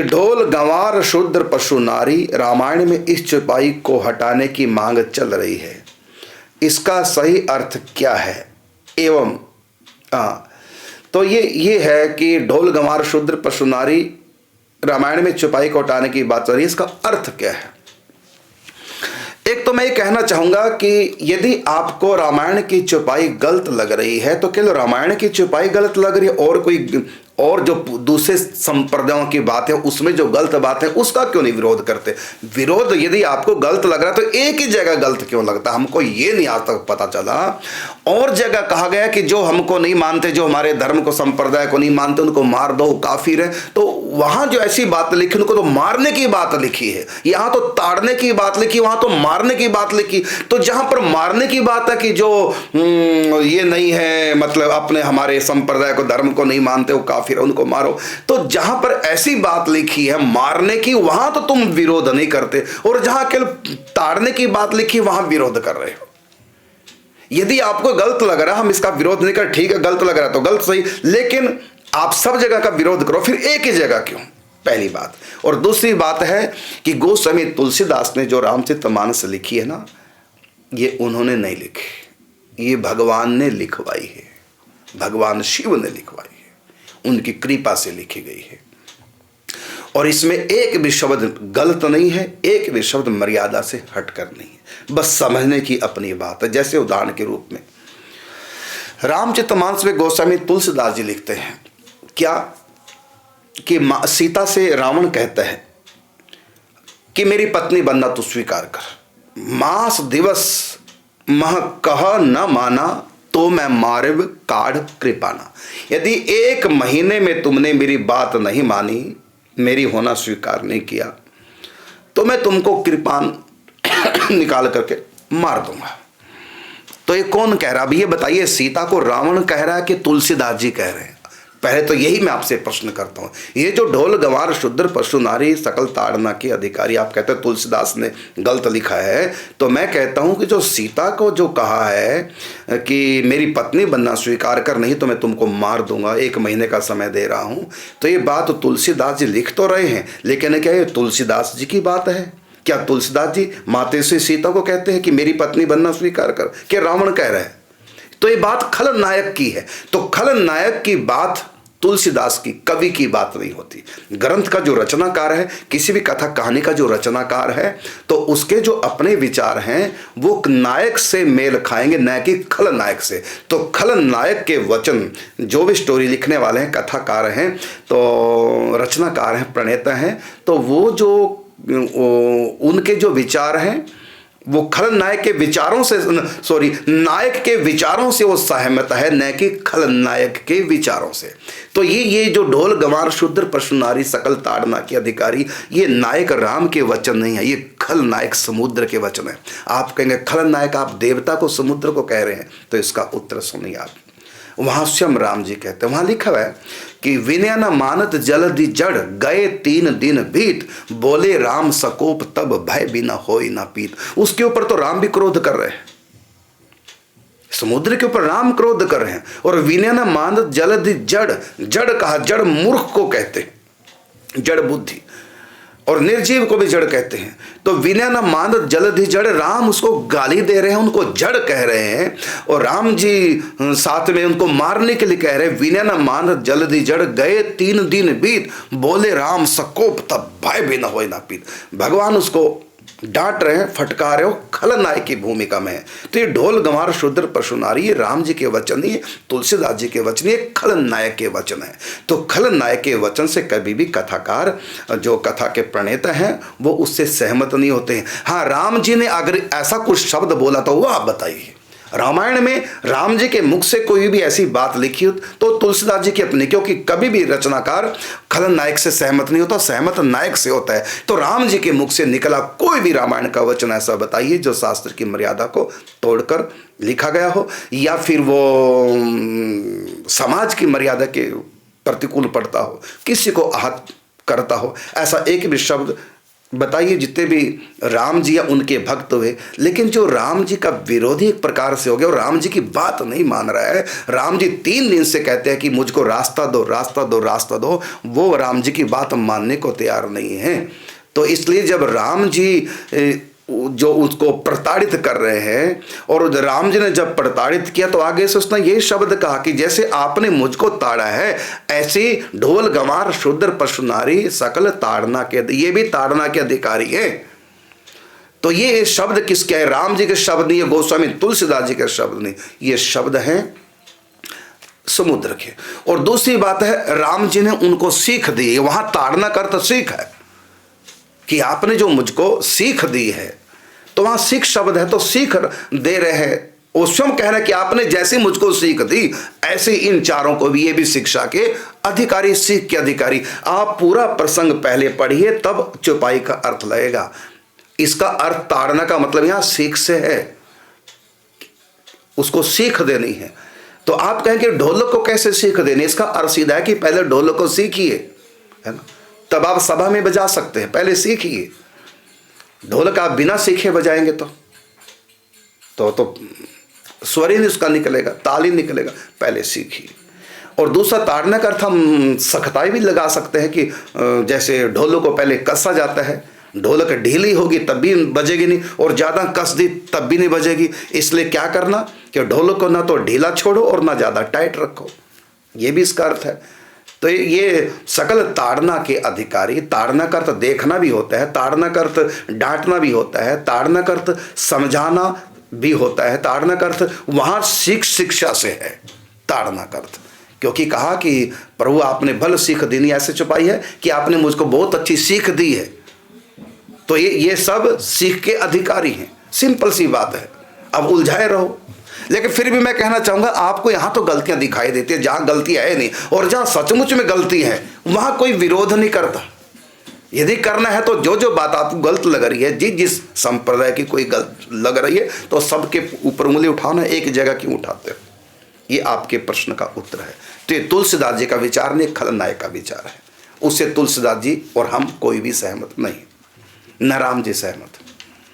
ढोल गंवार शूद्र पशु नारी, रामायण में इस चौपाई को हटाने की मांग चल रही है, इसका सही अर्थ क्या है? एवं तो ये है कि ढोल गंवार शूद्र पशु नारी, रामायण में चौपाई को हटाने की बात चल रही है, इसका अर्थ क्या है? एक तो मैं ये कहना चाहूंगा कि यदि आपको रामायण की चौपाई गलत लग रही है तो केवल रामायण की चौपाई गलत लग रही है, और जो दूसरे संप्रदायों की बात है उसमें जो गलत बात है उसका क्यों नहीं विरोध करते? विरोध यदि आपको गलत लग रहा है तो एक ही जगह गलत क्यों लगता? हमको ये नहीं आज तक पता चला। और जगह कहा गया कि जो हमको नहीं मानते, जो हमारे धर्म को संप्रदाय को नहीं मानते, उनको मार दो, काफिर है। तो वहां जो ऐसी बात लिखी उनको तो मारने की बात लिखी है, यहां तो ताड़ने की बात लिखी, वहां तो मारने की बात लिखी। तो जहां पर मारने की बात है कि जो ये नहीं है, मतलब अपने हमारे संप्रदाय को धर्म को नहीं मानते वो काफिर, उनको मारो। तो जहां पर ऐसी बात लिखी है मारने की, वहां तो तुम विरोध नहीं करते, और जहां केवल ताड़ने की बात लिखी वहां विरोध कर रहे हो। यदि आपको गलत लग रहा है, हम इसका विरोध नहीं कर, ठीक है, गलत लग रहा है तो गलत सही, लेकिन आप सब जगह का विरोध करो, फिर एक ही जगह क्यों? पहली बात। और दूसरी बात है कि गोस्वामी तुलसीदास ने जो रामचरितमानस लिखी है ना, ये उन्होंने नहीं लिखी, ये भगवान ने लिखवाई है, भगवान शिव ने लिखवाई है, उनकी कृपा से लिखी गई है। और इसमें एक भी शब्द गलत नहीं है, एक भी शब्द मर्यादा से हटकर नहीं है, बस समझने की अपनी बात है। जैसे उदाहरण के रूप में रामचरितमानस में गोस्वामी तुलसीदास जी लिखते हैं क्या कि सीता से रावण कहता है कि मेरी पत्नी बनना तू स्वीकार कर। मास दिवस मह कह न माना, तो मैं मारिब काढ़ कृपाना। यदि 1 महीने में तुमने मेरी बात नहीं मानी, मेरी होना स्वीकार नहीं किया, तो मैं तुमको कृपान निकाल करके मार दूंगा। तो ये कौन कह रहा? अभी ये बताइए, सीता को रावण कह रहा है कि तुलसीदास जी कह रहे हैं? पहले तो यही मैं आपसे प्रश्न करता हूं। ये जो ढोल गंवार शूद्र पशु नारी सकल ताड़ना के अधिकारी, आप कहते हैं तुलसीदास ने गलत लिखा है, तो मैं कहता हूं कि जो सीता को जो कहा है कि मेरी पत्नी बनना स्वीकार कर, नहीं तो मैं तुमको मार दूंगा, 1 महीने का समय दे रहा हूं, तो ये बात तुलसीदास जी लिख तो रहे हैं, लेकिन क्या ये तुलसीदास जी की बात है? क्या तुलसीदास जी मातेश्वरी सीता को कहते हैं कि मेरी पत्नी बनना स्वीकार कर? क्या रावण कह रहा है? तो ये बात खलनायक की है। तो खलनायक की बात तुलसीदास की, कवि की बात नहीं होती। ग्रंथ का जो रचनाकार है, किसी भी कथा कहानी का जो रचनाकार है, तो उसके जो अपने विचार हैं वो नायक से मेल खाएंगे, न कि खलनायक से। तो खलनायक के वचन, जो भी स्टोरी लिखने वाले हैं, कथाकार हैं, तो रचनाकार हैं, प्रणेता हैं, तो वो जो उनके जो विचार हैं वो खलनायक के विचारों से, नायक के विचारों से वो सहमत है, न कि खलनायक के विचारों से। तो ये जो ढोल गंवार शूद्र पशु नारी सकल ताड़ना के अधिकारी, ये नायक राम के वचन नहीं है, ये खलनायक समुद्र के वचन है। आप कहेंगे खलनायक आप देवता को, समुद्र को कह रहे हैं, तो इसका उत्तर सुनिए आप। वहां स्वयं राम जी कहते हैं, वहां लिखा हुआ है कि विनय न मानत जलधि जड़, गए 3 दिन बीत, बोले राम सकोप तब भय बिना होई न पीत। उसके ऊपर तो राम भी क्रोध कर रहे हैं, समुद्र के ऊपर राम क्रोध कर रहे हैं। और विनय न मानत जलधि जड़, जड़ कहा, जड़ मूर्ख को कहते हैं, जड़ बुद्धि, और निर्जीव को भी जड़ कहते हैं। तो विनय न मानत जलधि जड़, राम उसको गाली दे रहे हैं, उनको जड़ कह रहे हैं, और राम जी साथ में उनको मारने के लिए कह रहे हैं। विनय न मानत जलधि जड़, गए 3 दिन बीत, बोले राम सकोप तब भय भी न होए ना पीत। भगवान उसको डांट रहे हैं, फटका रहे हो, खलनायक की भूमिका में है। तो ये ढोल गंवार शूद्र पशु नारी, ये राम जी के वचन नहीं है, तुलसीदास जी के वचन, ये खलनायक के वचन है। तो खलनायक के वचन से कभी भी कथाकार, जो कथा के प्रणेता हैं, वो उससे सहमत नहीं होते हैं। हाँ, राम जी ने अगर ऐसा कुछ शब्द बोला तो वो आप बताइए, रामायण में राम जी के मुख से कोई भी ऐसी बात लिखी हो तो तुलसीदास जी की अपनी, क्योंकि कभी भी रचनाकार खलनायक से सहमत नहीं होता, सहमत नायक से होता है। तो राम जी के मुख से निकला कोई भी रामायण का वचन ऐसा बताइए जो शास्त्र की मर्यादा को तोड़कर लिखा गया हो, या फिर वो समाज की मर्यादा के प्रतिकूल पड़ता हो, किसी को आहत करता हो, ऐसा एक भी शब्द बताइए, जितने भी राम जी या उनके भक्त हुए, लेकिन जो राम जी का विरोधी एक प्रकार से हो गया और राम जी की बात नहीं मान रहा है, राम जी 3 दिन से कहते हैं कि मुझको रास्ता दो, रास्ता दो, रास्ता दो, वो राम जी की बात मानने को तैयार नहीं है। तो इसलिए जब राम जी जो उसको प्रताड़ित कर रहे हैं, और राम जी ने जब प्रताड़ित किया तो आगे से उसने ये शब्द कहा कि जैसे आपने मुझको ताड़ा है, ऐसे ढोल गंवार शूद्र पशु नारी सकल ताड़ना के, ये भी ताड़ना के अधिकारी है। तो ये शब्द किसके है? राम जी के शब्द नहीं है, गोस्वामी तुलसीदास जी के शब्द नहीं, ये शब्द है समुद्र के। और दूसरी बात है, राम जी ने उनको सीख दी, वहां ताड़ना का अर्थ सीख है कि आपने जो मुझको सीख दी है, तो वहां सीख शब्द है, तो सीख दे रहे हैं। वो स्वयं कह रहे हैं कि आपने जैसे मुझको सीख दी, ऐसे इन चारों को भी, ये भी शिक्षा के अधिकारी, सीख के अधिकारी। आप पूरा प्रसंग पहले पढ़िए, तब चौपाई का अर्थ लगेगा। इसका अर्थ ताड़ना का मतलब यहां सीख से है, उसको सीख देनी है। तो आप कहेंगे ढोलक को कैसे सीख देनी? इसका अर्थ सीधा है कि पहले ढोलक को सीखिए, है ना, तब आप सभा में बजा सकते हैं। पहले सीखिए। ढोलक आप बिना सीखे बजाएंगे तो स्वर ही नहीं उसका निकलेगा, ताल ही निकलेगा। पहले सीखिए। और दूसरा ताड़ना का अर्थ हम सख्ताई भी लगा सकते हैं कि जैसे ढोलक को पहले कसा जाता है, ढोलक ढीली होगी तब भी बजेगी नहीं, और ज़्यादा कस दी तब भी नहीं बजेगी। इसलिए क्या करना कि ढोलक को ना तो ढीला छोड़ो और ना ज़्यादा टाइट रखो, ये भी इसका अर्थ है। तो ये सकल ताड़ना के अधिकारी, ताड़ना का अर्थ देखना भी होता है, ताड़ना का अर्थ डांटना भी होता है, ताड़ना का अर्थ समझाना भी होता है, ताड़ना का अर्थ वहाँ शिक्षा से है ताड़ना का अर्थ। क्योंकि कहा कि प्रभु आपने भल सीख देनी, ऐसे छुपाई है कि आपने मुझको बहुत अच्छी सीख दी है। तो ये सब सीख के अधिकारी हैं। सिंपल सी बात है, अब उलझाए रहो। लेकिन फिर भी मैं कहना चाहूंगा, आपको यहां तो गलतियां दिखाई देती है, जहां गलती है नहीं, और जहां सचमुच में गलती है वहां कोई विरोध नहीं करता। यदि करना है तो जो जो बात आपको गलत लग रही है, जिस संप्रदाय की कोई गलत लग रही है, तो सबके ऊपर उंगली उठाना, एक जगह क्यों उठाते हो? ये आपके प्रश्न का उत्तर है। तो ये तुलसीदास जी का विचार नहीं, खलनायक का विचार है। उससे तुलसीदास जी और हम कोई भी सहमत नहीं, न राम जी सहमत।